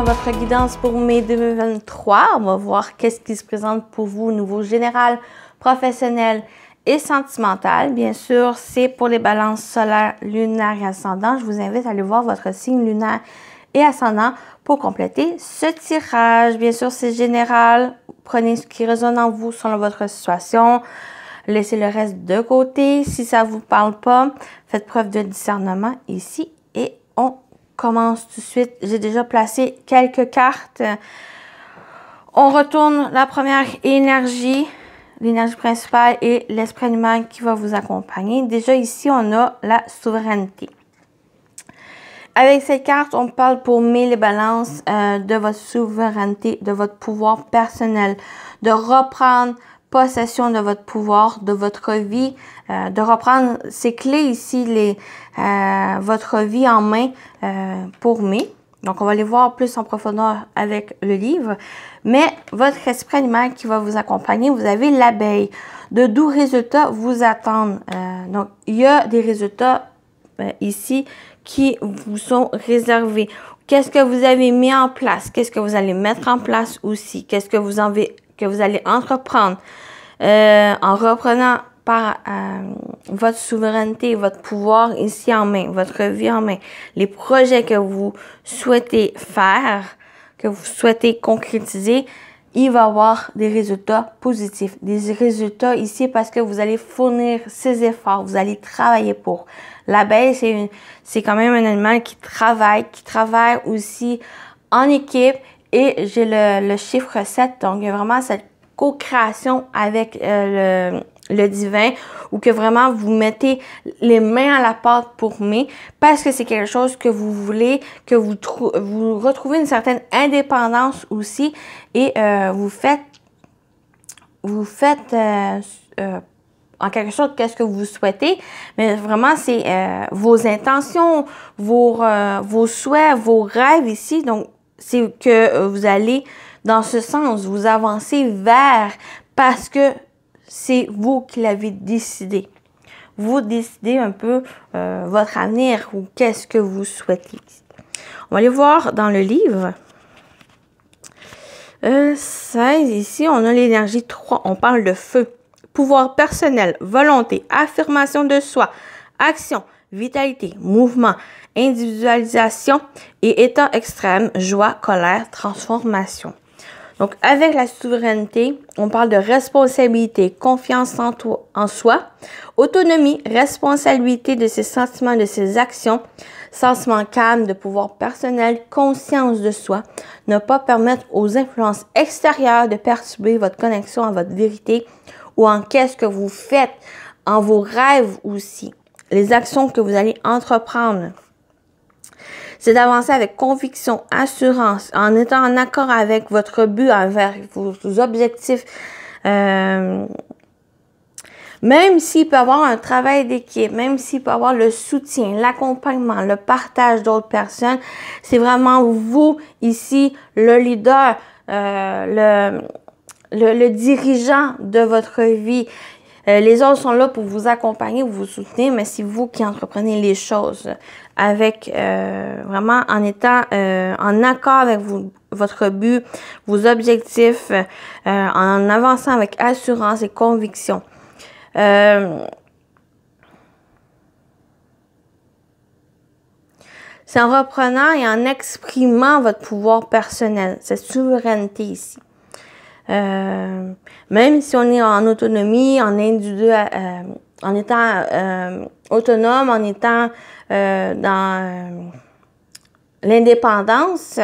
votre guidance pour mai 2023. On va voir qu'est-ce qui se présente pour vous au niveau général, professionnel et sentimental. Bien sûr, c'est pour les balances solaires, lunaires et ascendants. Je vous invite à aller voir votre signe lunaire et ascendant pour compléter ce tirage. Bien sûr, c'est général. Prenez ce qui résonne en vous selon votre situation. Laissez le reste de côté. Si ça ne vous parle pas, faites preuve de discernement ici et on commence tout de suite. J'ai déjà placé quelques cartes. On retourne la première énergie, l'énergie principale et l'esprit animal qui va vous accompagner. Déjà ici, on a la souveraineté. Avec cette carte, on parle pour mai les balances de votre souveraineté, de votre pouvoir personnel, de reprendre possession de votre pouvoir, de votre vie, de reprendre ces clés ici, votre vie en main pour mai. Donc, on va les voir plus en profondeur avec le livre. Mais votre esprit animal qui va vous accompagner, vous avez l'abeille. De doux résultats vous attendent. Donc, il y a des résultats ici qui vous sont réservés. Qu'est-ce que vous avez mis en place? Qu'est-ce que vous allez mettre en place aussi? Qu'est-ce que vous allez entreprendre en reprenant par votre souveraineté, votre pouvoir ici en main, votre vie en main, les projets que vous souhaitez faire, que vous souhaitez concrétiser, il va y avoir des résultats positifs, des résultats ici parce que vous allez fournir ces efforts, vous allez travailler pour. L'abeille, c'est quand même un animal qui travaille aussi en équipe et j'ai le chiffre 7, donc il y a vraiment cette co-création avec le divin ou que vraiment vous mettez les mains à la pâte pour mai parce que c'est quelque chose que vous voulez, que vous retrouvez une certaine indépendance aussi et vous faites en quelque sorte qu'est-ce que vous souhaitez, mais vraiment c'est vos intentions, vos souhaits, vos rêves ici, donc c'est que vous allez dans ce sens, vous avancez vers parce que c'est vous qui l'avez décidé. Vous décidez un peu votre avenir ou qu'est-ce que vous souhaitez. On va aller voir dans le livre. 16, ici, on a l'énergie 3. On parle de feu. Pouvoir personnel, volonté, affirmation de soi, action, vitalité, mouvement, individualisation et état extrême, joie, colère, transformation. Donc, avec la souveraineté, on parle de responsabilité, confiance en soi, autonomie, responsabilité de ses sentiments, de ses actions, sentiment calme, de pouvoir personnel, conscience de soi, ne pas permettre aux influences extérieures de perturber votre connexion à votre vérité ou en qu'est-ce que vous faites, en vos rêves aussi, les actions que vous allez entreprendre. C'est d'avancer avec conviction, assurance, en étant en accord avec votre but, avec vos objectifs. Même s'il peut y avoir un travail d'équipe, même s'il peut y avoir le soutien, l'accompagnement, le partage d'autres personnes, c'est vraiment vous ici, le leader, le dirigeant de votre vie. Les autres sont là pour vous accompagner, vous soutenir, mais c'est vous qui entreprenez les choses avec vraiment en étant en accord avec votre but, vos objectifs, en avançant avec assurance et conviction. C'est en reprenant et en exprimant votre pouvoir personnel, cette souveraineté ici. Même si on est en autonomie, en étant autonome, en étant dans l'indépendance,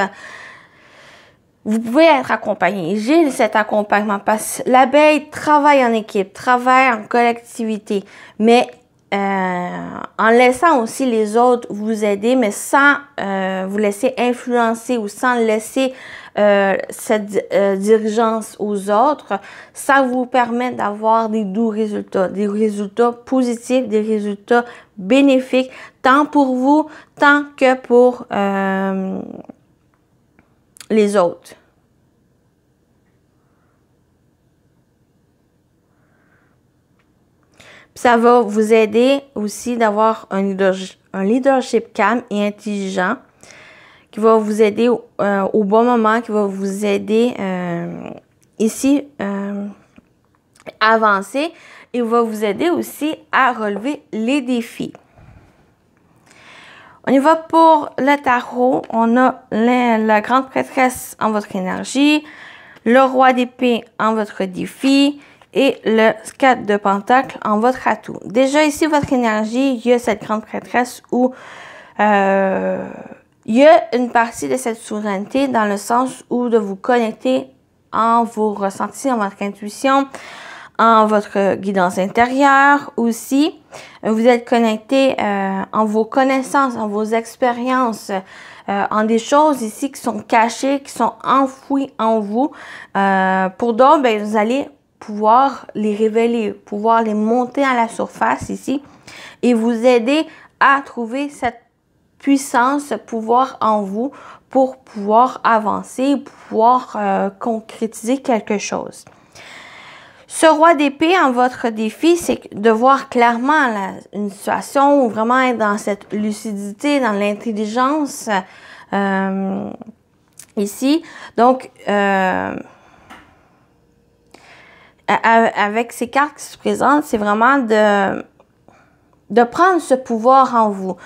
vous pouvez être accompagné. J'ai cet accompagnement parce que l'abeille travaille en équipe, travaille en collectivité, mais en laissant aussi les autres vous aider, mais sans vous laisser influencer ou sans laisser cette dirigeance aux autres, ça vous permet d'avoir des doux résultats, des résultats positifs, des résultats bénéfiques, tant pour vous, tant que pour les autres. Puis ça va vous aider aussi d'avoir un leadership calme et intelligent qui va vous aider au bon moment, qui va vous aider ici à avancer et va vous aider aussi à relever les défis. On y va pour le tarot. On a la grande prêtresse en votre énergie, le roi d'épée en votre défi et le 4 de pentacle en votre atout. Déjà ici, votre énergie, il y a cette grande prêtresse où il y a une partie de cette souveraineté dans le sens où de vous connecter en vos ressentis, en votre intuition, en votre guidance intérieure aussi. Vous êtes connecté en vos connaissances, en vos expériences, en des choses ici qui sont cachées, qui sont enfouies en vous. Pour d'autres, ben, vous allez pouvoir les révéler, pouvoir les monter à la surface ici et vous aider à trouver cette puissance, ce pouvoir en vous pour pouvoir avancer, pouvoir concrétiser quelque chose. Ce roi d'épée en votre défi, c'est de voir clairement une situation où vraiment être dans cette lucidité, dans l'intelligence ici. Donc, avec ces cartes qui se présentent, c'est vraiment de prendre ce pouvoir en vous.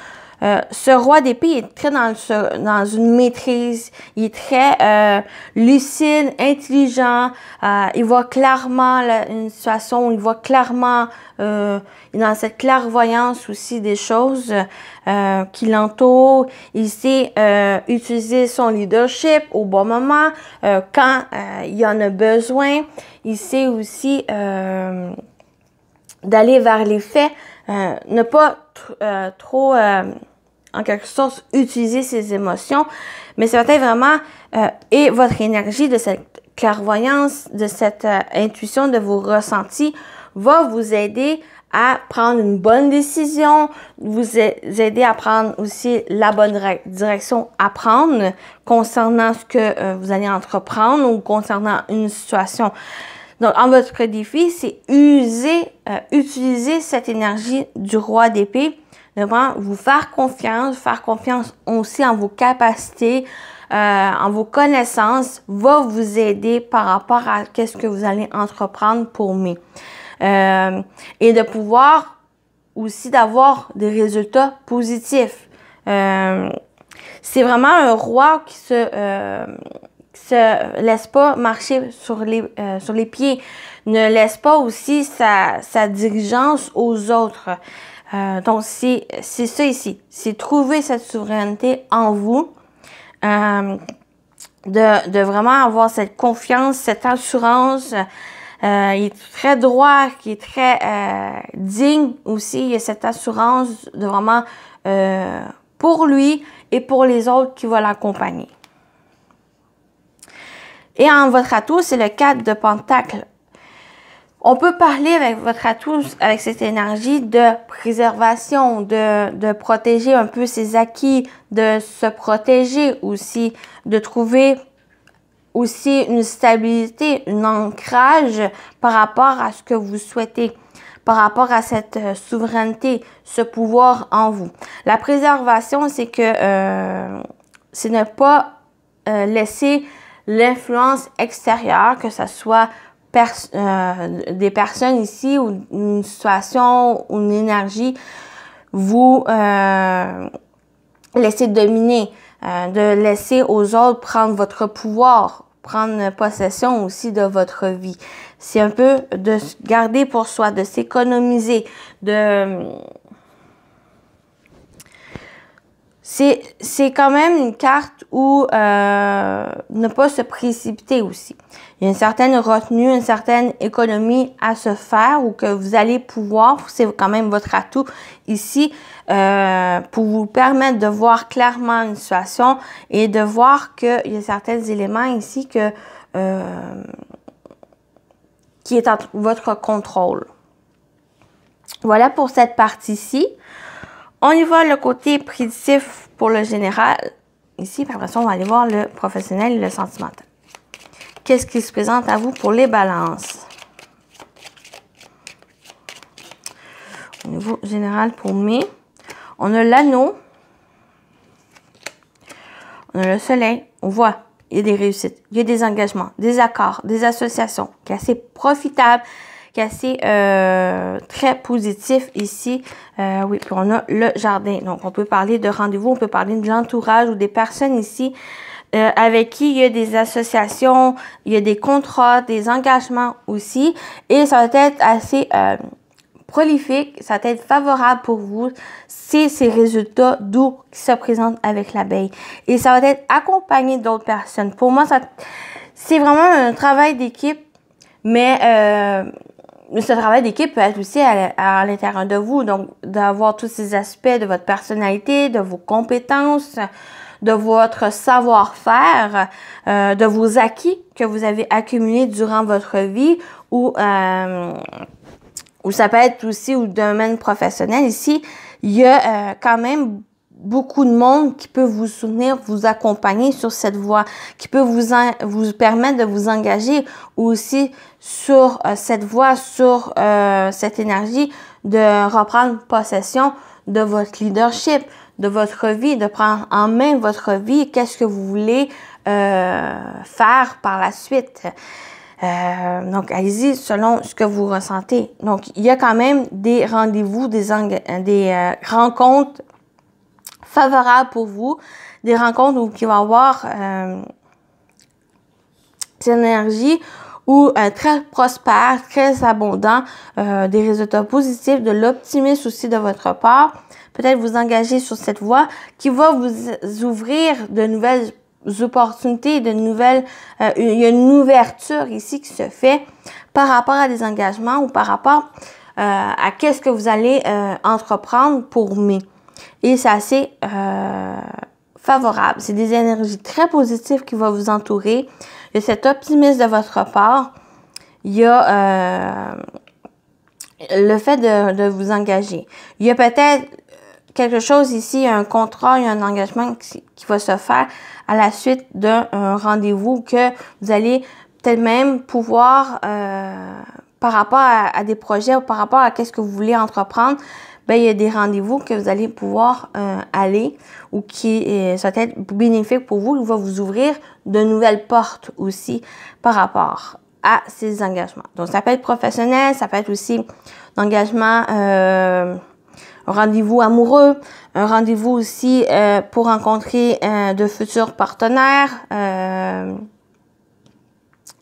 Ce roi d'épée est très dans une maîtrise, il est très lucide, intelligent, il voit clairement une situation, il voit clairement, il est dans cette clairvoyance aussi des choses qui l'entourent. Il sait utiliser son leadership au bon moment, quand il y en a besoin. Il sait aussi d'aller vers les faits, ne pas trop en quelque sorte utiliser ses émotions, mais c'est peut-être vraiment et votre énergie de cette clairvoyance, de cette intuition, de vos ressentis va vous aider à prendre une bonne décision, vous aider à prendre aussi la bonne direction à prendre concernant ce que vous allez entreprendre ou concernant une situation. Donc, en votre défi, c'est utiliser cette énergie du roi d'épée, vraiment vous faire confiance aussi en vos capacités, en vos connaissances, va vous aider par rapport à qu'est-ce que vous allez entreprendre pour mai. Et de pouvoir aussi d'avoir des résultats positifs. C'est vraiment un roi qui se laisse pas marcher sur les pieds, ne laisse pas aussi sa dirigeance aux autres. Donc, c'est ça ici. C'est trouver cette souveraineté en vous, de vraiment avoir cette confiance, cette assurance. Il est très droit, qui est très digne aussi. Il y a cette assurance de vraiment pour lui et pour les autres qui vont l'accompagner. Et en votre atout, c'est le 4 de pentacle. On peut parler avec votre atout, avec cette énergie de préservation, de protéger un peu ses acquis, de se protéger aussi, de trouver aussi une stabilité, un ancrage par rapport à ce que vous souhaitez, par rapport à cette souveraineté, ce pouvoir en vous. La préservation, c'est que c'est ne pas laisser l'influence extérieure, que ce soit des personnes ici ou une situation ou une énergie, vous laisser dominer, de laisser aux autres prendre votre pouvoir, prendre possession aussi de votre vie. C'est un peu de se garder pour soi, de s'économiser, c'est quand même une carte où ne pas se précipiter aussi. Il y a une certaine retenue, une certaine économie à se faire ou que vous allez pouvoir, c'est quand même votre atout ici, pour vous permettre de voir clairement une situation et de voir qu'il y a certains éléments ici qui est entre votre contrôle. Voilà pour cette partie-ci. On y va le côté prédictif pour le général. Ici, par après ça, on va aller voir le professionnel et le sentimental. Qu'est-ce qui se présente à vous pour les balances? Au niveau général pour mai, on a l'anneau. On a le soleil, on voit, il y a des réussites, il y a des engagements, des accords, des associations, qui est assez profitable, qui est assez très positif ici. Oui, puis on a le jardin. Donc, on peut parler de rendez-vous, on peut parler de l'entourage ou des personnes ici avec qui il y a des associations, il y a des contrats, des engagements aussi. Et ça va être assez prolifique, ça va être favorable pour vous. C'est ces résultats doux qui se présentent avec l'abeille. Et ça va être accompagné d'autres personnes. Pour moi, c'est vraiment un travail d'équipe, mais ce travail d'équipe peut être aussi à l'intérieur de vous. Donc, d'avoir tous ces aspects de votre personnalité, de vos compétences, de votre savoir-faire, de vos acquis que vous avez accumulés durant votre vie ou ça peut être aussi au domaine professionnel. Ici, il y a quand même beaucoup de monde qui peut vous soutenir, vous accompagner sur cette voie, qui peut vous permettre de vous engager aussi sur cette voie, sur cette énergie, de reprendre possession de votre leadership, de votre vie, de prendre en main votre vie, qu'est-ce que vous voulez faire par la suite. Donc, allez-y selon ce que vous ressentez. Donc, il y a quand même des rendez-vous, des rencontres favorables pour vous, des rencontres où il va y avoir cette énergie ou très prospère, très abondant, des résultats positifs, de l'optimisme aussi de votre part. Peut-être vous engager sur cette voie qui va vous ouvrir de nouvelles opportunités, de nouvelles, il y a une ouverture ici qui se fait par rapport à des engagements ou par rapport à qu'est-ce que vous allez entreprendre pour mai. Et c'est assez favorable. C'est des énergies très positives qui vont vous entourer. Il y a cet optimisme de votre part. Il y a le fait de vous engager. Il y a peut-être quelque chose ici, un contrat, il y a un engagement qui va se faire à la suite d'un rendez-vous que vous allez peut-être même pouvoir, par rapport à des projets ou par rapport à qu'est-ce que vous voulez entreprendre, ben il y a des rendez-vous que vous allez pouvoir aller ou qui ça va être bénéfique pour vous, qui va vous ouvrir de nouvelles portes aussi par rapport à ces engagements. Donc, ça peut être professionnel, ça peut être aussi un engagement, un rendez-vous amoureux, un rendez-vous aussi pour rencontrer de futurs partenaires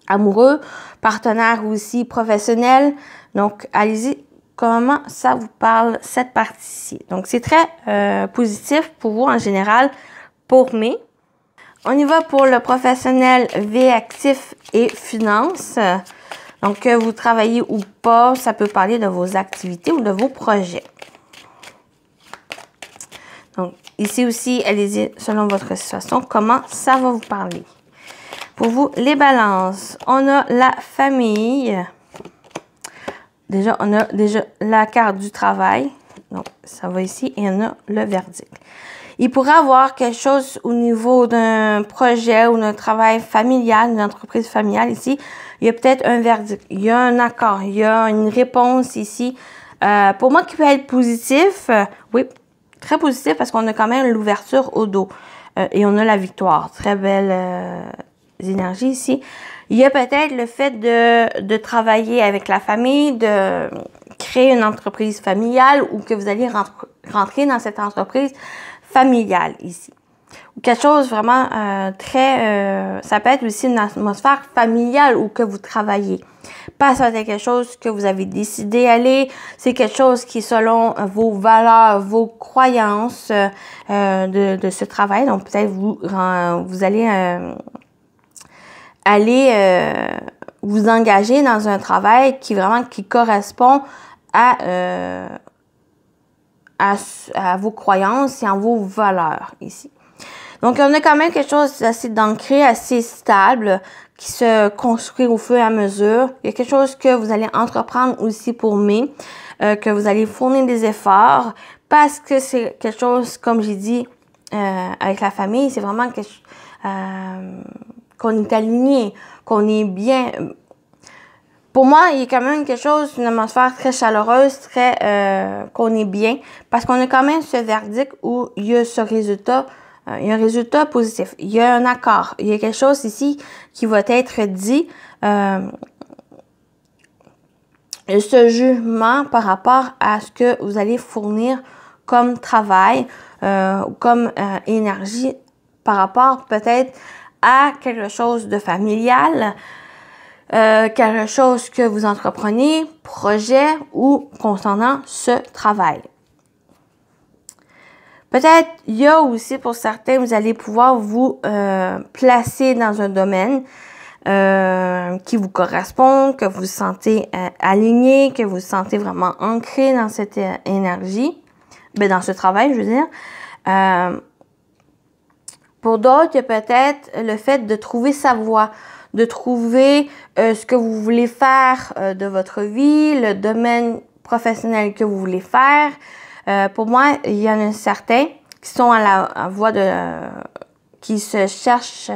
amoureux, partenaires aussi professionnels. Donc, allez-y, comment ça vous parle cette partie-ci. Donc, c'est très positif pour vous en général pour mai. On y va pour le professionnel, vie actif et finances. Donc, que vous travaillez ou pas, ça peut parler de vos activités ou de vos projets. Donc, ici aussi, allez-y selon votre situation, comment ça va vous parler. Pour vous, les balances, on a la famille. Déjà, on a déjà la carte du travail. Donc, ça va ici et on a le verdict. Il pourrait avoir quelque chose au niveau d'un projet ou d'un travail familial, d'une entreprise familiale ici. Il y a peut-être un verdict, il y a un accord, il y a une réponse ici. Pour moi, qui peut être positif, oui, très positif parce qu'on a quand même l'ouverture au dos. Et on a la victoire. Très belle énergie ici. Il y a peut-être le fait de travailler avec la famille, de créer une entreprise familiale ou que vous allez rentrer dans cette entreprise familiale ici. Ou quelque chose vraiment ça peut être aussi une atmosphère familiale où que vous travaillez. Pas ça, c'est quelque chose que vous avez décidé d'aller. C'est quelque chose qui est selon vos valeurs, vos croyances de ce travail. Donc, peut-être vous allez vous engager dans un travail qui correspond à vos croyances et à vos valeurs ici. Donc, on a quand même quelque chose d'assez ancré, assez stable, qui se construit au fur et à mesure. Il y a quelque chose que vous allez entreprendre aussi pour mai, que vous allez fournir des efforts, parce que c'est quelque chose, comme j'ai dit, avec la famille, c'est vraiment quelque chose qu'on est aligné, qu'on est bien. Pour moi, il y a quand même quelque chose, une atmosphère très chaleureuse, très qu'on est bien, parce qu'on a quand même ce verdict où il y a ce résultat il y a un résultat positif. Il y a un accord. Il y a quelque chose ici qui va être dit. Ce jugement par rapport à ce que vous allez fournir comme travail, comme énergie, par rapport peut-être à quelque chose de familial, quelque chose que vous entreprenez, projet ou concernant ce travail. Peut-être, il y a aussi pour certains, vous allez pouvoir vous placer dans un domaine qui vous correspond, que vous vous sentez aligné, que vous vous sentez vraiment ancré dans cette énergie, dans ce travail, je veux dire. Pour d'autres, il y a peut-être le fait de trouver sa voie, de trouver ce que vous voulez faire de votre vie, le domaine professionnel que vous voulez faire. Pour moi, il y en a certains qui sont à la voie qui cherchent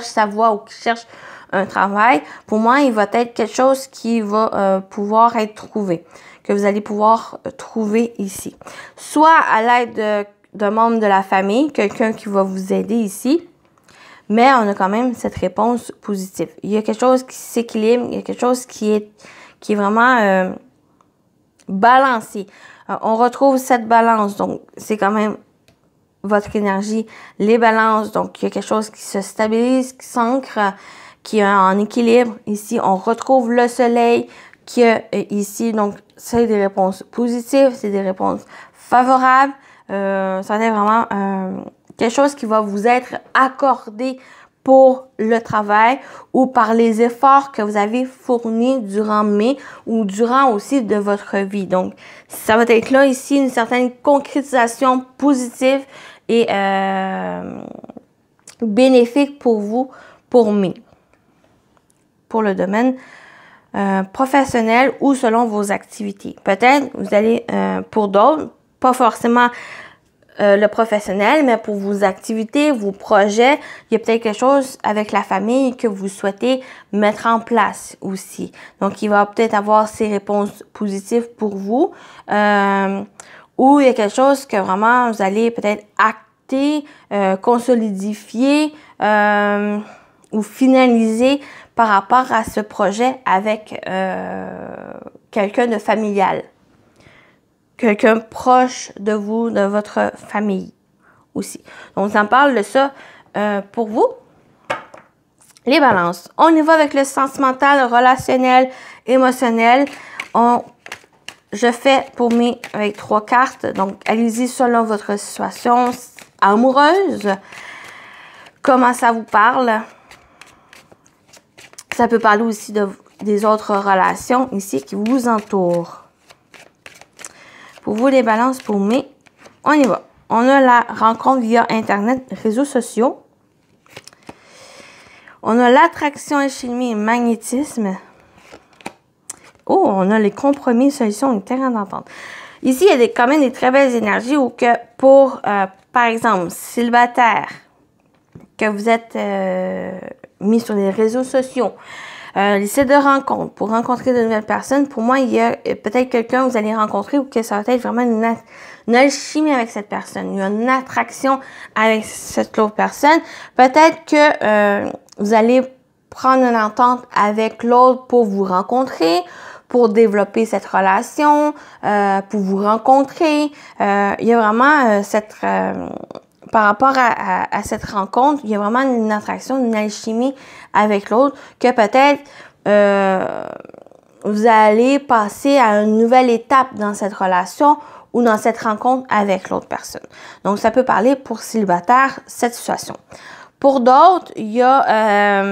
sa voie ou qui cherchent un travail. Pour moi, il va être quelque chose qui va pouvoir être trouvé, que vous allez pouvoir trouver ici. Soit à l'aide d'un membre de la famille, quelqu'un qui va vous aider ici, mais on a quand même cette réponse positive. Il y a quelque chose qui s'équilibre, il y a quelque chose qui est vraiment balancé. On retrouve cette balance, donc c'est quand même votre énergie, les balances, donc il y a quelque chose qui se stabilise, qui s'ancre, qui est en équilibre. Ici, on retrouve le soleil qui est ici, donc c'est des réponses positives, c'est des réponses favorables. Ça est vraiment quelque chose qui va vous être accordé pour le travail ou par les efforts que vous avez fournis durant mai ou durant aussi de votre vie. Donc, ça va être là ici une certaine concrétisation positive et bénéfique pour vous pour mai. Pour le domaine professionnel ou selon vos activités. Peut-être vous allez, pour d'autres, pas forcément le professionnel, mais pour vos activités, vos projets, il y a peut-être quelque chose avec la famille que vous souhaitez mettre en place aussi. Donc, il va peut-être avoir ces réponses positives pour vous. Ou il y a quelque chose que vraiment vous allez peut-être acter, consolidifier ou finaliser par rapport à ce projet avec quelqu'un de familial. Quelqu'un proche de vous, de votre famille aussi. Donc, on parle de ça pour vous. Les balances. On y va avec le sentimental, relationnel, émotionnel. Je fais pour mes avec 3 cartes. Donc, allez-y selon votre situation amoureuse. Comment ça vous parle? Ça peut parler aussi des autres relations ici qui vous entourent. Pour vous, les balances pour mai, on y va. On a la rencontre via Internet, réseaux sociaux. On a l'attraction, alchimie et magnétisme. Oh, on a les compromis, solutions et terrain d'entente. Ici, il y a quand même des très belles énergies où que pour, par exemple, célibataire, que vous êtes mis sur les réseaux sociaux, les sites de rencontres, pour rencontrer de nouvelles personnes, pour moi, il y a peut-être quelqu'un que vous allez rencontrer ou que ça va être vraiment une alchimie avec cette personne. Il y a une attraction avec cette autre personne. Peut-être que vous allez prendre une entente avec l'autre pour vous rencontrer, pour développer cette relation, pour vous rencontrer. Il y a vraiment par rapport à cette rencontre, il y a vraiment une attraction, une alchimie avec l'autre que peut-être vous allez passer à une nouvelle étape dans cette relation ou dans cette rencontre avec l'autre personne. Donc, ça peut parler pour célibataire, cette situation. Pour d'autres, il y a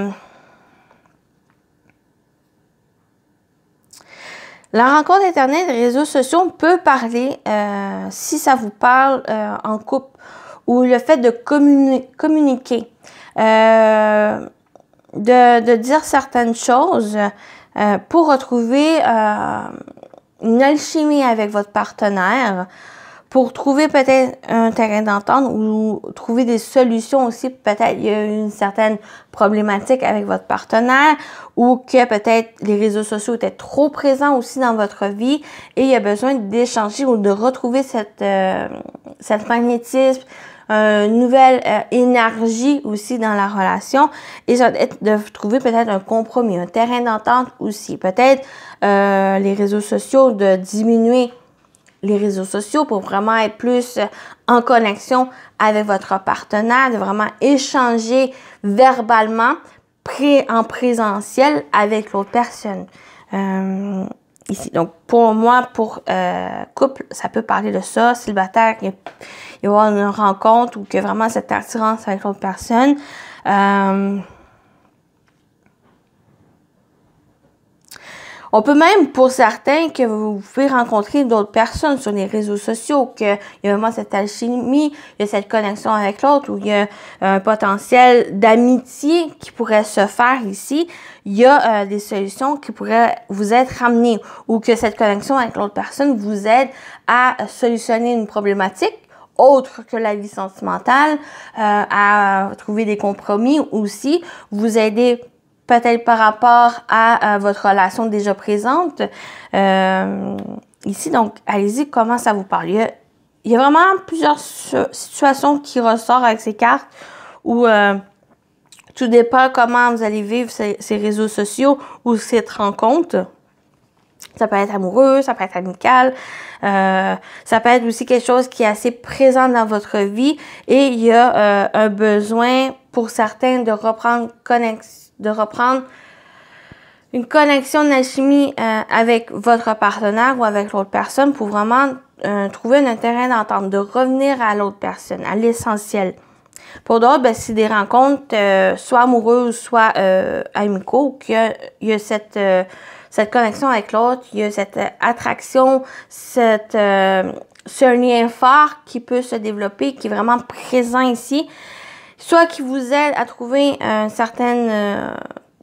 la rencontre Internet, les réseaux sociaux peut parler, si ça vous parle en couple, ou le fait de communiquer, de dire certaines choses pour retrouver une alchimie avec votre partenaire, pour trouver peut-être un terrain d'entente ou trouver des solutions aussi. Peut-être il y a une certaine problématique avec votre partenaire ou que peut-être les réseaux sociaux étaient trop présents aussi dans votre vie et il y a besoin d'échanger ou de retrouver cette magnétisme, une nouvelle énergie aussi dans la relation et ça va être de trouver peut-être un compromis, un terrain d'entente aussi. Peut-être les réseaux sociaux, de diminuer les réseaux sociaux pour vraiment être plus en connexion avec votre partenaire, de vraiment échanger verbalement en présentiel avec l'autre personne. Ici. Donc, pour moi, pour couple, ça peut parler de ça. Célibataire, il va y avoir une rencontre ou que vraiment cette attirance avec l'autre personne. On peut même, pour certains, que vous pouvez rencontrer d'autres personnes sur les réseaux sociaux, qu'il y a vraiment cette alchimie, il y a cette connexion avec l'autre, où il y a un potentiel d'amitié qui pourrait se faire ici. Il y a des solutions qui pourraient vous être ramenées, ou que cette connexion avec l'autre personne vous aide à solutionner une problématique autre que la vie sentimentale, à trouver des compromis aussi, vous aider peut-être par rapport à votre relation déjà présente. Ici, donc, allez-y, comment ça vous parle? Il y a vraiment plusieurs situations qui ressortent avec ces cartes où tout dépend comment vous allez vivre ces réseaux sociaux ou cette rencontre. Ça peut être amoureux, ça peut être amical, ça peut être aussi quelque chose qui est assez présent dans votre vie et il y a un besoin pour certains de reprendre une connexion d'alchimie avec votre partenaire ou avec l'autre personne pour vraiment trouver un terrain d'entente, de revenir à l'autre personne, à l'essentiel. Pour d'autres, ben, c'est des rencontres soit amoureuses, soit amicaux, qu'il y a cette connexion avec l'autre, il y a cette attraction, ce lien fort qui peut se développer, qui est vraiment présent ici. Soit qui vous aide à trouver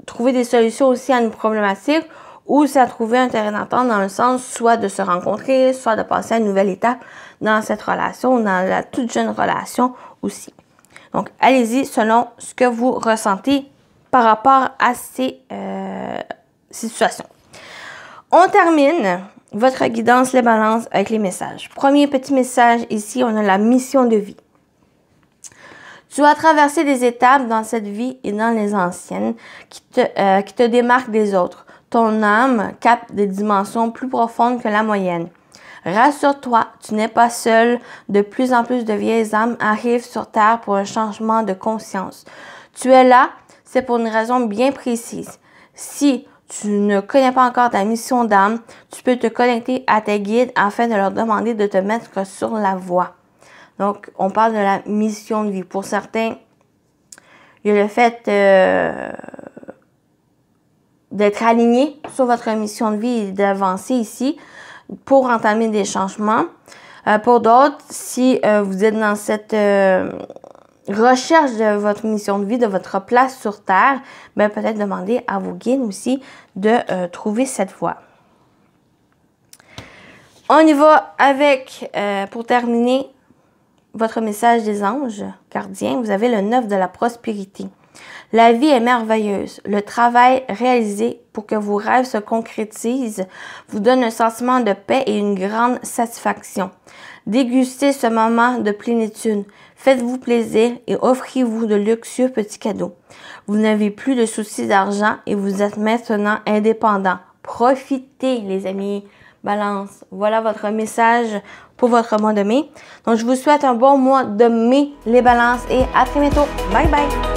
trouver des solutions aussi à une problématique, ou c'est à trouver un terrain d'entente dans le sens soit de se rencontrer, soit de passer à une nouvelle étape dans cette relation, dans la toute jeune relation aussi. Donc, allez-y selon ce que vous ressentez par rapport à ces situations. On termine votre guidance, les balances avec les messages. Premier petit message ici, on a la mission de vie. Tu as traversé des étapes dans cette vie et dans les anciennes qui te démarquent des autres. Ton âme capte des dimensions plus profondes que la moyenne. Rassure-toi, tu n'es pas seul. De plus en plus de vieilles âmes arrivent sur Terre pour un changement de conscience. Tu es là, c'est pour une raison bien précise. Si tu ne connais pas encore ta mission d'âme, tu peux te connecter à tes guides afin de leur demander de te mettre sur la voie. Donc, on parle de la mission de vie. Pour certains, il y a le fait d'être aligné sur votre mission de vie et d'avancer ici pour entamer des changements. Pour d'autres, si vous êtes dans cette recherche de votre mission de vie, de votre place sur Terre, ben peut-être demander à vos guides aussi de trouver cette voie. On y va avec, pour terminer, votre message des anges gardiens. Vous avez le 9 de la prospérité. La vie est merveilleuse. Le travail réalisé pour que vos rêves se concrétisent vous donne un sentiment de paix et une grande satisfaction. Dégustez ce moment de plénitude. Faites-vous plaisir et offrez-vous de luxueux petits cadeaux. Vous n'avez plus de soucis d'argent et vous êtes maintenant indépendant. Profitez, les amis. Balance. Voilà votre message pour votre mois de mai. Donc, je vous souhaite un bon mois de mai, les balances, et à très bientôt. Bye bye!